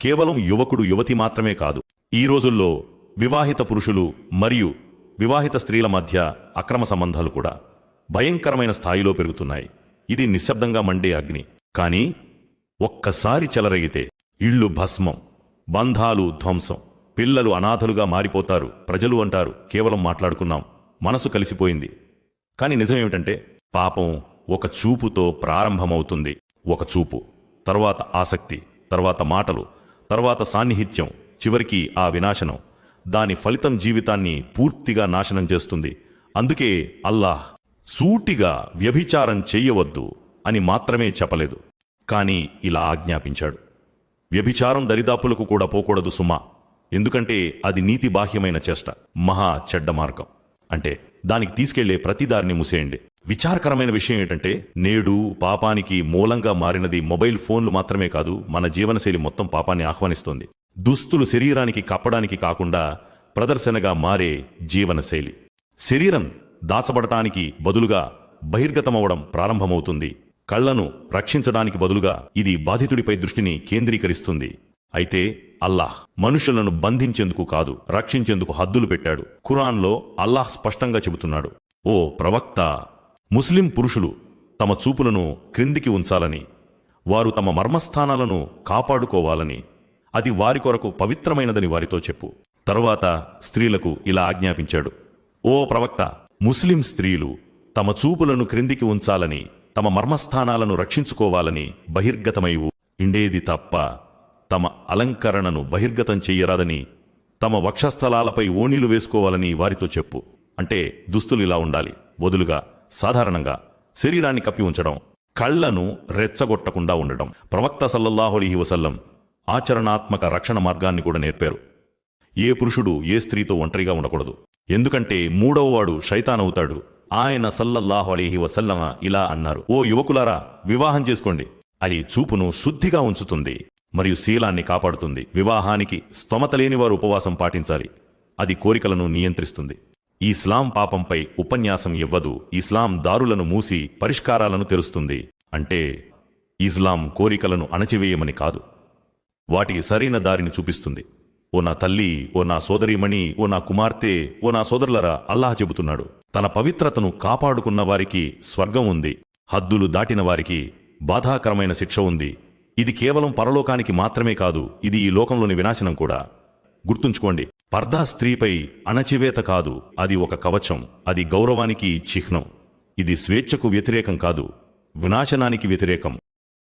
కేవలం యువకుడు యువతి మాత్రమే కాదు. ఈ రోజుల్లో వివాహిత పురుషులు మరియు వివాహిత స్త్రీల మధ్య అక్రమ సంబంధాలు కూడా భయంకరమైన స్థాయిలో పెరుగుతున్నాయి. ఇది నిశ్శబ్దంగా మండే అగ్ని. కానీ ఒక్కసారి చెలరేగితే ఇళ్ళు భస్మం, బంధాలు ధ్వంసం, పిల్లలు అనాథలుగా మారిపోతారు. ప్రజలు అంటారు, కేవలం మాట్లాడుకున్నాం, మనసు కలిసిపోయింది. కాని నిజమేమిటంటే పాపం ఒక చూపుతో ప్రారంభమవుతుంది. ఒక చూపు, తర్వాత ఆసక్తి, తర్వాత మాటలు, తర్వాత సాన్నిహిత్యం, చివరికి ఆ వినాశనం. దాని ఫలితం జీవితాన్ని పూర్తిగా నాశనం చేస్తుంది. అందుకే అల్లాహ్ సూటిగా వ్యభిచారం చెయ్యవద్దు అని మాత్రమే చెప్పలేదు, కాని ఇలా ఆజ్ఞాపించాడు, వ్యభిచారం దరిదాపులకు కూడా పోకూడదు సుమా. ఎందుకంటే అది నీతి బాహ్యమైన చేష్ట, మహా చెడ్డ మార్గం. అంటే దానికి తీసుకెళ్లే ప్రతిదారిని మూసేయండి. విచారకరమైన విషయం ఏంటంటే నేడు పాపానికి మూలంగా మారినది మొబైల్ ఫోన్లు మాత్రమే కాదు, మన జీవనశైలి మొత్తం పాపాన్ని ఆహ్వానిస్తోంది. దుస్తులు శరీరానికి కప్పడానికి కాకుండా ప్రదర్శనగా మారే జీవనశైలి. శరీరం దాచబడటానికి బదులుగా బహిర్గతమవడం ప్రారంభమవుతుంది. కళ్లను రక్షించడానికి బదులుగా ఇది బాధితుడిపై దృష్టిని కేంద్రీకరిస్తుంది. అయితే అల్లాహ్ మనుషులను బంధించేందుకు కాదు, రక్షించేందుకు హద్దులు పెట్టాడు. ఖురాన్లో అల్లాహ్ స్పష్టంగా చెబుతున్నాడు, ఓ ప్రవక్త, ముస్లిం పురుషులు తమ చూపులను క్రిందికి ఉంచాలని, వారు తమ మర్మస్థానాలను కాపాడుకోవాలని, అది వారి కొరకు పవిత్రమైనదని వారితో చెప్పు. తరువాత స్త్రీలకు ఇలా ఆజ్ఞాపించాడు, ఓ ప్రవక్త, ముస్లిం స్త్రీలు తమ చూపులను క్రిందికి ఉంచాలని, తమ మర్మస్థానాలను రక్షించుకోవాలని బహిర్గతమై ఉండేది తప్ప తమ అలంకరణను బహిర్గతం చెయ్యరాదని, తమ వక్షస్థలాలపై ఓణీలు వేసుకోవాలని వారితో చెప్పు. అంటే దుస్తులు ఇలా ఉండాలి, వదులుగా, సాధారణంగా శరీరాన్ని కప్పి ఉంచడం, కళ్లను రెచ్చగొట్టకుండా ఉండడం. ప్రవక్త సల్లల్లాహు అలైహి వసల్లం ఆచరణాత్మక రక్షణ మార్గాన్ని కూడా నేర్పారు. ఏ పురుషుడు ఏ స్త్రీతో ఒంటరిగా ఉండకూడదు, ఎందుకంటే మూడవవాడు శైతానవుతాడు. ఆయన సల్లల్లాహు అలైహి వసల్లం ఇలా అన్నారు, ఓ యువకులారా, వివాహం చేసుకోండి. అది చూపును శుద్ధిగా ఉంచుతుంది మరియు శీలాన్ని కాపాడుతుంది. వివాహానికి స్తోమత లేనివారు ఉపవాసం పాటించాలి, అది కోరికలను నియంత్రిస్తుంది. ఇస్లాం పాపంపై ఉపన్యాసం ఇవ్వదు, ఇస్లాం దారులను మూసి పరిష్కారాలను తెరుస్తుంది. అంటే ఇస్లాం కోరికలను అణచివేయమని కాదు, వాటికి సరైన దారిని చూపిస్తుంది. ఓ నా తల్లి, ఓ నా సోదరీమణి, ఓ నా కుమార్తె, ఓ నా సోదరులరా, అల్లాహ్ చెబుతున్నాడు, తన పవిత్రతను కాపాడుకున్న వారికి స్వర్గం ఉంది, హద్దులు దాటిన వారికి బాధాకరమైన శిక్ష ఉంది. ఇది కేవలం పరలోకానికి మాత్రమే కాదు, ఇది ఈ లోకంలోని వినాశనం కూడా. గుర్తుంచుకోండి, పర్దా స్త్రీపై అణచివేత కాదు, అది ఒక కవచం, అది గౌరవానికి చిహ్నం. ఇది స్వేచ్ఛకు వ్యతిరేకం కాదు, వినాశనానికి వ్యతిరేకం.